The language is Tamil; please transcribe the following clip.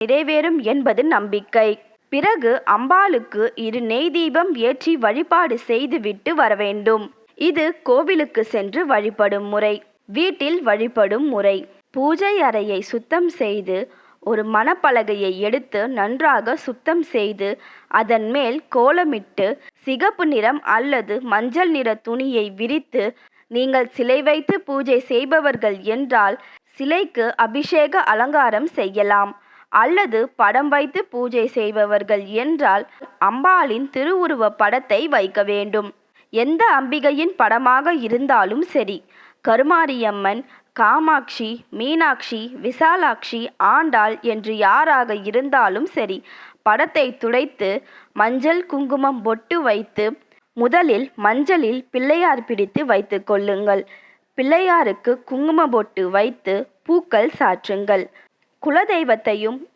நிறைவேறும் என்பது நம்பிக்கை. பிறகு அம்பாளுக்கு 2 நெய் தீபம் ஏற்றி வழிபாடு செய்துவிட்டு வர வேண்டும். இது கோவிலுக்கு சென்று வழிபடும் முறை. வீட்டில் வழிபடும் முறை. பூஜை அறையை சுத்தம் செய்து ஒரு மணப்பலகையை எடுத்து நன்றாக சுத்தம் செய்து அதன் மேல் கோலமிட்டு சிகப்பு நிறம் அல்லது மஞ்சள் நிற துணியை விரித்து, நீங்கள் சிலை வைத்து பூஜை செய்பவர்கள் என்றால் சிலைக்கு அபிஷேக அலங்காரம் செய்யலாம். அல்லது படம் வைத்து பூஜை செய்பவர்கள் என்றால் அம்பாளின் திருவுருவ படத்தை வைக்க வேண்டும். எந்த அம்பிகையின் படமாக இருந்தாலும் சரி, கருமாரியம்மன், காமாட்சி, மீனாட்சி, விசாலாட்சி, ஆண்டாள் என்று யாராக இருந்தாலும் சரி, படத்தை துடைத்து மஞ்சள் குங்குமம் பொட்டு வைத்து முதலில் மஞ்சளில் பிள்ளையார் பிடித்து வைத்து கொள்ளுங்கள். பிள்ளையாருக்கு குங்கும பொட்டு வைத்து பூக்கள் சாற்றுங்கள். குலதெய்வத்தையும்